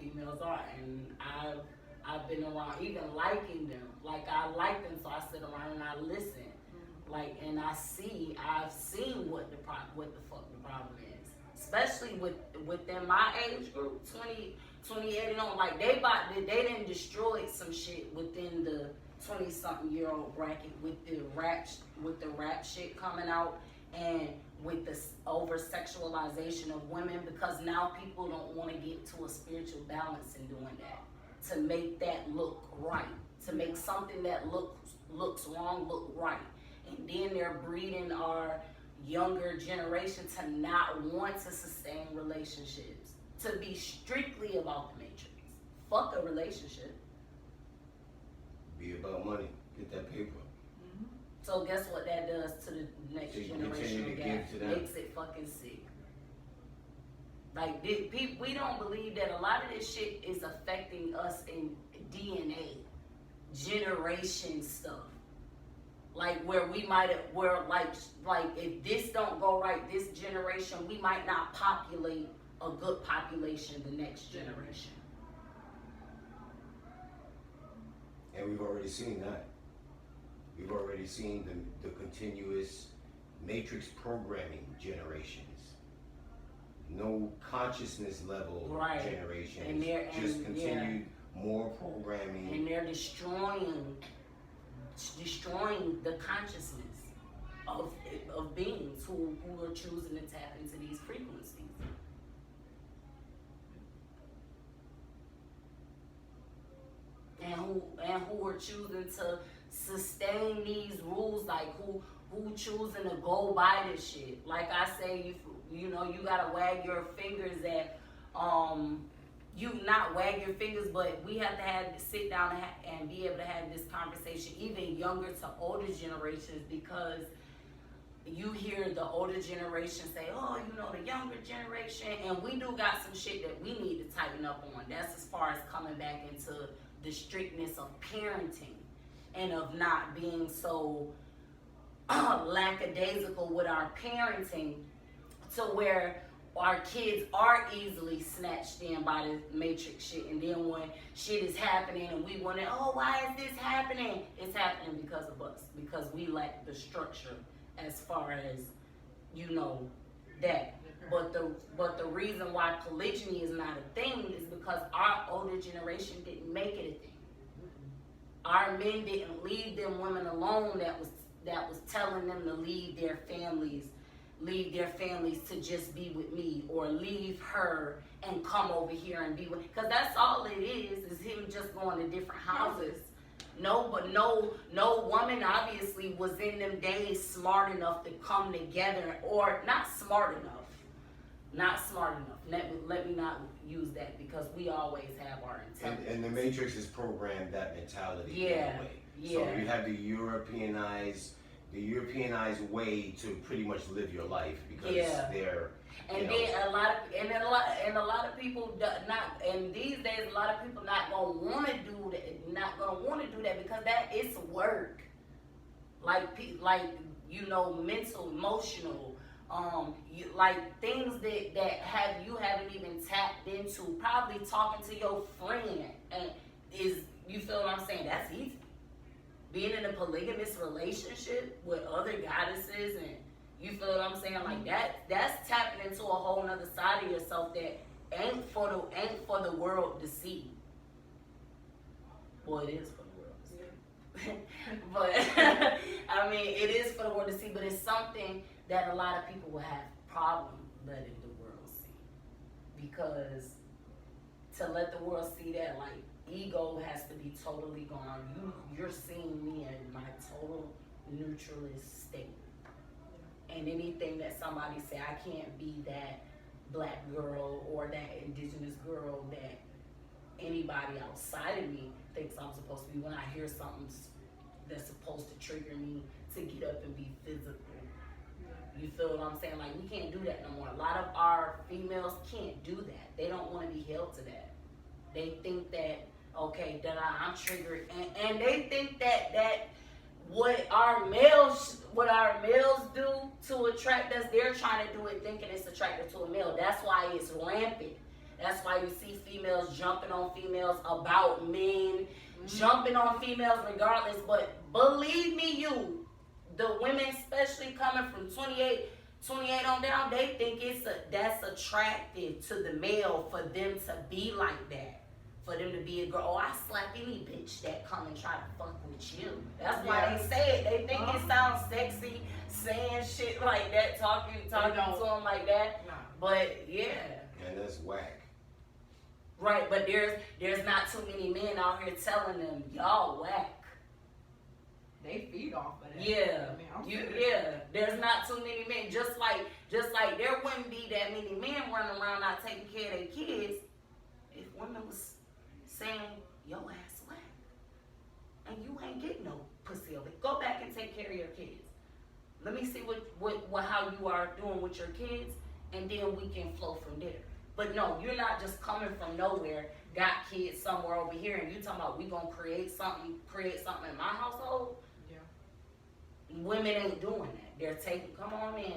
females are, and I've been around, even liking them. Like I like them, so I sit around and I listen. Like, and I've seen what the fuck the problem is, especially within my age group, 28 and on. Like they didn't destroy some shit within the 20-something-year-old bracket with the rap shit coming out, and with the over sexualization of women, because now people don't want to get to a spiritual balance in doing that, to make that look right, to make something that looks wrong look right. And then they're breeding our younger generation to not want to sustain relationships, to be strictly about the matrix. Fuck a relationship. Be about money. Get that paper. So guess what that does to the next generation? Makes it fucking sick. Like we don't believe that a lot of this shit is affecting us in DNA, generation stuff. Like where we might have, like if this don't go right, this generation, we might not populate a good population the next generation. And we've already seen that. We've already seen the continuous matrix programming generations. No consciousness level generations. And just continued more programming. And they're destroying the consciousness of beings who are choosing to tap into these frequencies. And who are choosing to sustain these rules, like who choosing to go by this shit. Like I say, you gotta wag your fingers at, you not wag your fingers, but we have to sit down and be able to have this conversation, even younger to older generations, because you hear the older generation say, oh, the younger generation, and we do got some shit that we need to tighten up on. That's as far as coming back into the strictness of parenting and of not being so lackadaisical with our parenting, to where our kids are easily snatched in by the matrix shit. And then when shit is happening and we wonder, oh, why is this happening? It's happening because of us, because we lack the structure as far as, that. But the reason why polygyny is not a thing is because our older generation didn't make it a thing. Our men didn't leave them women alone that was telling them to leave their families to just be with me, or leave her and come over here and be with, because that's all it is him just going to different houses. No woman obviously was in them days smart enough to come together, or not smart enough. Let me not use that, because we always have our intelligence. And the Matrix has programmed that mentality anyway. Yeah. So you have the Europeanized way to pretty much live your life, because they're a lot of people and these days a lot of people not gonna want to do that, because that is work. Like mental, emotional, like things that you haven't even tapped into. Probably talking to your friend, and you feel what I'm saying? That's easy. Being in a polygamous relationship with other goddesses, and you feel what I'm saying? Like that's tapping into a whole nother side of yourself that ain't for the world to see. Well, it is for the world to see. But I mean, it is for the world to see, but it's something that a lot of people will have problem letting the world see. Because to let the world see that, like, ego has to be totally gone. You're seeing me in my total neutralist state. And anything that somebody say, I can't be that black girl or that indigenous girl that anybody outside of me thinks I'm supposed to be, when I hear something that's supposed to trigger me to get up and be physical. You feel what I'm saying? Like, we can't do that no more. A lot of our females can't do that. They don't want to be held to that. They think that, okay, that I'm triggered, and they think that what our males do to attract us, they're trying to do it thinking it's attractive to a male. That's why it's rampant. That's why you see females jumping on females about men, jumping on females regardless. But believe me, the women, especially coming from 28 on down, they think that's attractive to the male for them to be like that. For them to be a girl. Oh, I slap any bitch that come and try to fuck with you. That's why they say it. They think it sounds sexy saying shit like that, talking to them like that. Nah. But yeah. And that's whack. Right, but there's not too many men out here telling them y'all whack. They feed off of that. Yeah, I mean, there's not too many men. Just like there wouldn't be that many men running around not taking care of their kids if women was saying your ass whack and you ain't getting no pussy over it. Go back and take care of your kids. Let me see what how you are doing with your kids, and then we can flow from there. But no, you're not just coming from nowhere, got kids somewhere over here, and you talking about we gonna create something in my household. Women ain't doing that. They're taking, come on in.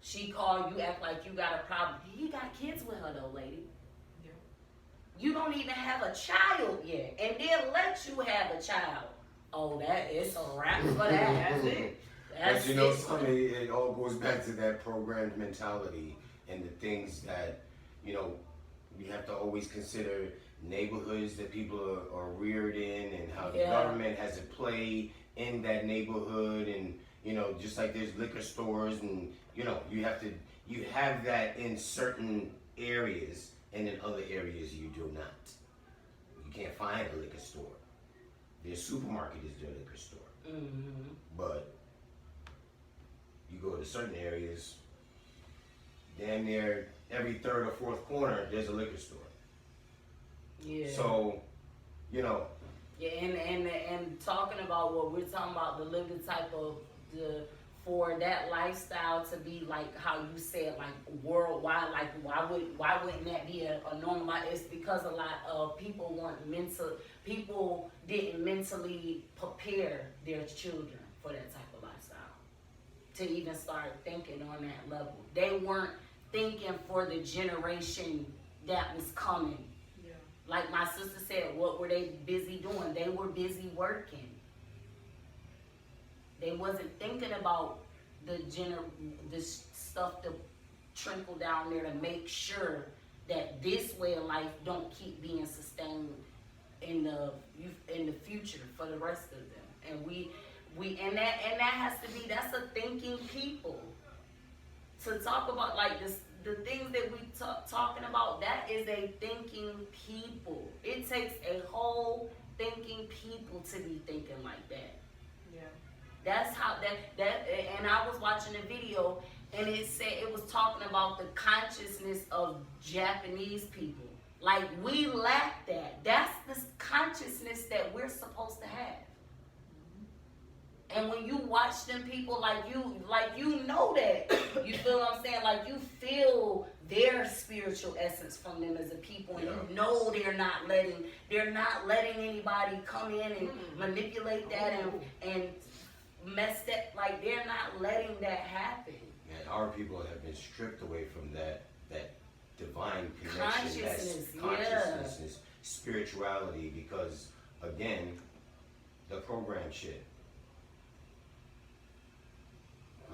She called, you act like you got a problem. He got kids with her though, lady. Yeah. You don't even have a child yet, and then let you have a child. Oh, it's a wrap for that. That's it. But you know something, it all goes back to that programmed mentality and the things that, you know, we have to always consider neighborhoods that people are reared in, and how the government has a play in that neighborhood. And you know, just like there's liquor stores, and you know, you have that in certain areas, and in other areas you do not. You can't find a liquor store. Their supermarket is their liquor store. But you go to certain areas, damn near every third or fourth corner there's a liquor store. Yeah. So, you know. Yeah, and talking about what we're talking about, the living type of for that lifestyle to be like how you said, like worldwide, like why wouldn't that be a normal life? It's because a lot of people didn't mentally prepare their children for that type of lifestyle to even start thinking on that level. They weren't thinking for the generation that was coming. Like my sister said, what were they busy doing? They were busy working. They wasn't thinking about this stuff to trickle down there to make sure that this way of life don't keep being sustained in the future for the rest of them. And that has to be, that's a thinking people. To talk about like this, the things that we talking about, that is a thinking people. It takes a whole thinking people to be thinking like that. Yeah. That's how that and I was watching a video, and it said, it was talking about the consciousness of Japanese people. Like, we lack that. That's the consciousness that we're supposed to have. And when you watch them people, like you know that. You feel what I'm saying? Like, you feel their spiritual essence from them as a people, and you know they're not letting anybody come in and manipulate that and mess that. Like, they're not letting that happen. And our people have been stripped away from that divine connection, consciousness, spirituality, because again, the program shit.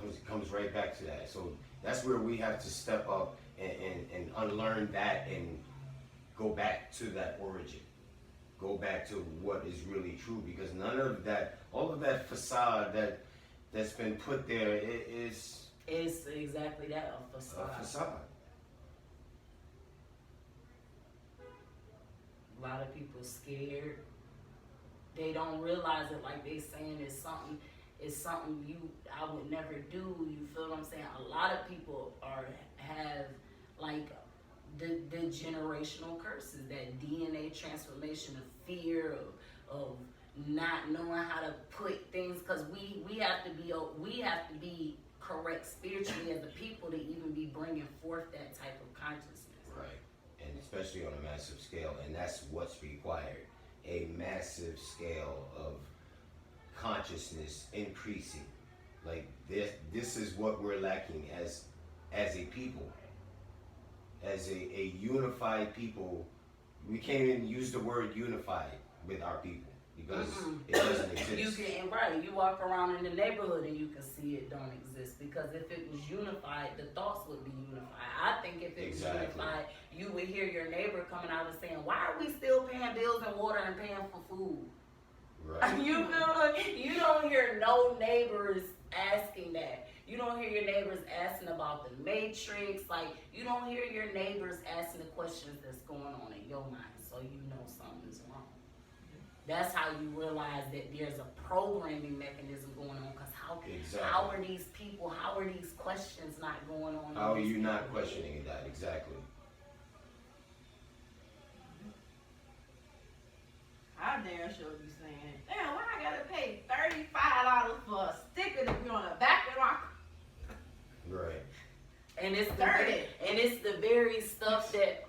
It comes right back to that. So that's where we have to step up and unlearn that and go back to that origin. Go back to what is really true, because none of that, all of that facade that's been put there, it's exactly that, a facade. A facade. A lot of people scared. They don't realize it, like they saying it's something I would never do. You feel what I'm saying? A lot of people have like the generational curses, that DNA transformation of fear, of not knowing how to put things, because we have to be correct spiritually as a people to even be bringing forth that type of consciousness. Right, and especially on a massive scale, and that's what's required, a massive scale of consciousness increasing. Like this is what we're lacking as a people. as a unified people. We can't even use the word unified with our people because it doesn't exist. You can, right, you walk around in the neighborhood and you can see it don't exist, because if it was unified, the thoughts would be unified. I think if it was unified, you would hear your neighbor coming out and saying, why are we still paying bills and water and paying for food? Right. You feel like you don't hear no neighbors asking that. You don't hear your neighbors asking about the matrix. Like, you don't hear your neighbors asking the questions that's going on in your mind, so you know something's wrong. That's how you realize that there's a programming mechanism going on, because how are these people, how are these questions not going on? How are you not questioning that? Exactly. How dare sure you saying, damn, why I gotta pay $35 for a sticker to be on the back of my car? Right. And it's the very stuff that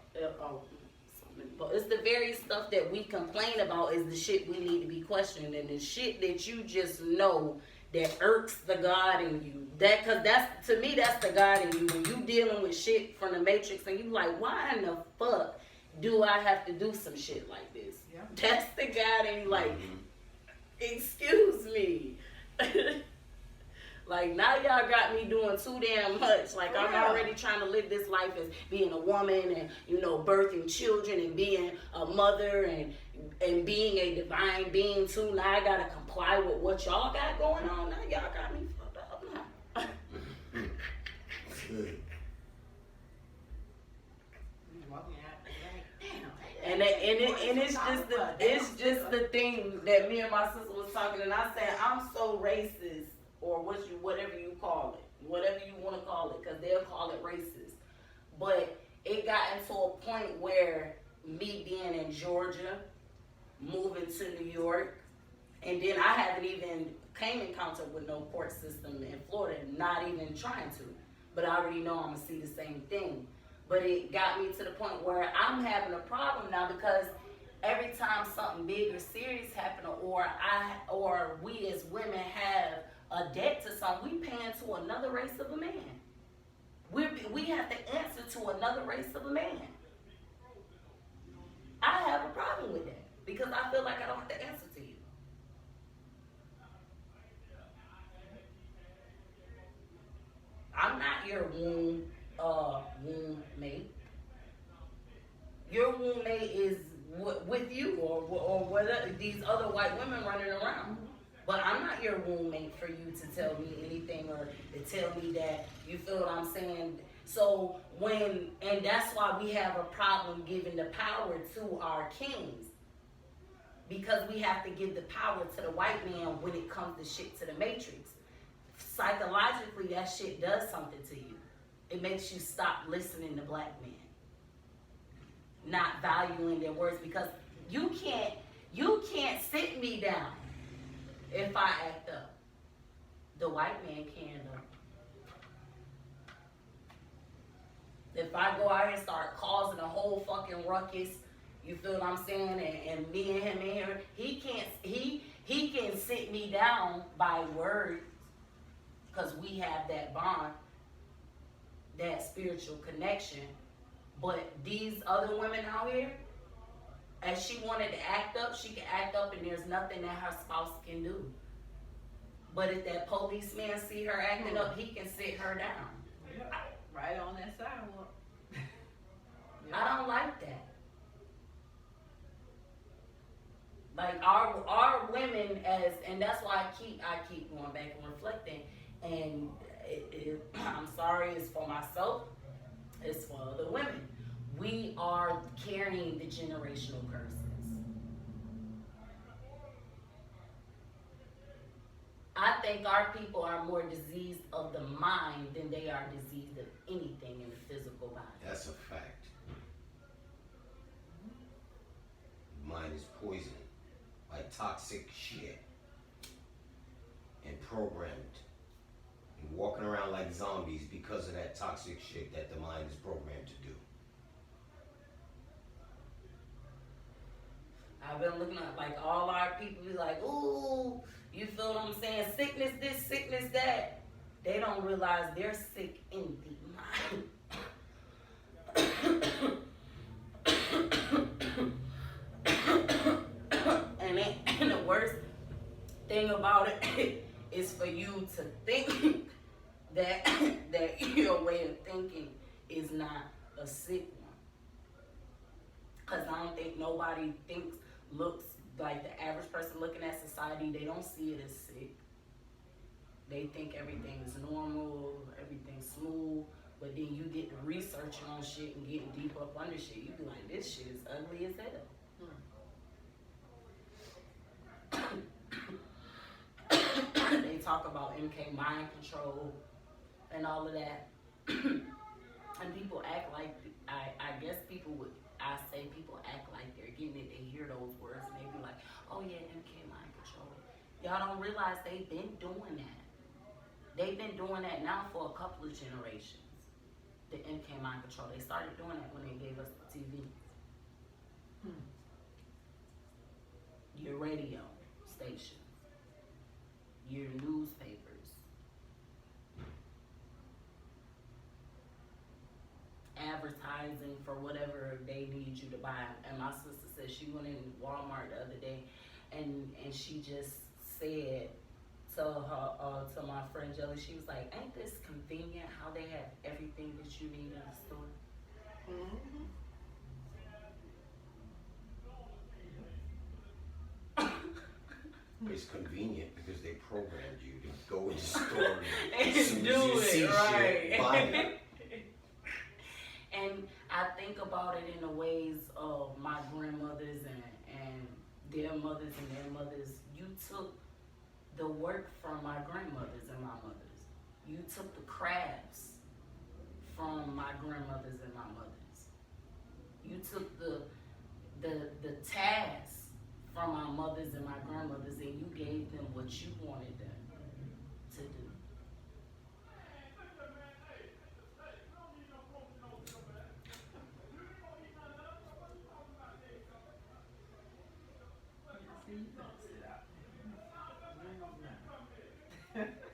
but it's the very stuff that we complain about is the shit we need to be questioning, and the shit that you just know that irks the God in you. That, cause that's, to me, that's the God in you. When you dealing with shit from the Matrix and you like, why in the fuck do I have to do some shit like this? Yeah. That's the God in you. Like, excuse me. Like, now y'all got me doing too damn much. Like, I'm already trying to live this life as being a woman and, you know, birthing children and being a mother and being a divine being too. Now I gotta comply with what y'all got going on. Now y'all got me fucked up now. And it's just the thing that me and my sister was talking, and I said, I'm so racist, or whatever you call it, whatever you want to call it, because they'll call it racist. But it got into a point where me being in Georgia, moving to New York, and then I haven't even came in contact with no court system in Florida, not even trying to. But I already know I'm going to see the same thing. But it got me to the point where I'm having a problem now, because every time something big or serious happens, or we as women have a debt to something, we paying to another race of a man. We have to answer to another race of a man. I have a problem with that, because I feel like I don't have to answer to you. I'm not your womb mate. Your womb mate is with you, or whether these other white women running around. But I'm not your womb mate for you to tell me anything, or to tell me that, you feel what I'm saying? So and that's why we have a problem giving the power to our kings. Because we have to give the power to the white man when it comes to shit to the matrix. Psychologically, that shit does something to you. It makes you stop listening to black men. Not valuing their words, because you can't sit me down if I act up. The white man can though. If I go out here and start causing a whole fucking ruckus, you feel what I'm saying, and me and him in here, he can sit me down by words, because we have that bond, that spiritual connection. But these other women out here, as she wanted to act up, she can act up, and there's nothing that her spouse can do. But if that policeman see her acting up, he can sit her down. Yeah, right on that sidewalk. I don't like that. Like our women, and that's why I keep going back and reflecting. And I'm sorry, it's for myself, it's for other women. We are carrying the generational curses. I think our people are more diseased of the mind than they are diseased of anything in the physical body. That's a fact. Mind is poison, like toxic shit, and programmed, and walking around like zombies because of that toxic shit that the mind is programmed to do. I've been looking at, like, all our people be like, ooh, you feel what I'm saying? Sickness this, sickness that. They don't realize they're sick in the mind. thing about it is for you to think that that your way of thinking is not a sick one. Cause I don't think nobody looks like the average person looking at society. They don't see it as sick. They think everything is normal, everything's smooth. But then you get to researching on shit and getting deep up under shit. You be like, this shit is ugly as hell. They talk about MK mind control and all of that. And people act like, I guess people would, I say people act like they're getting it. They hear those words and they be like, oh yeah, MK mind control. Y'all don't realize they've been doing that. They've been doing that now for a couple of generations. The MK mind control. They started doing that when they gave us the TV. Your radio station. Your newspapers. Advertising for whatever they need you to buy. And my sister said she went in Walmart the other day and she just said to her to my friend Jelly, she was like, ain't this convenient how they have everything that you need in the store? It's convenient because they programmed you to go in the store And as soon do as you it, see right. shit, buy it. And I think about it in the ways of my grandmothers and their mothers and their mothers. You took the work from my grandmothers and my mothers. You took the crafts from my grandmothers and my mothers. You took the tasks from my mothers and my grandmothers and you gave them what you wanted them to do. See, you better sit out. You ain't gonna know.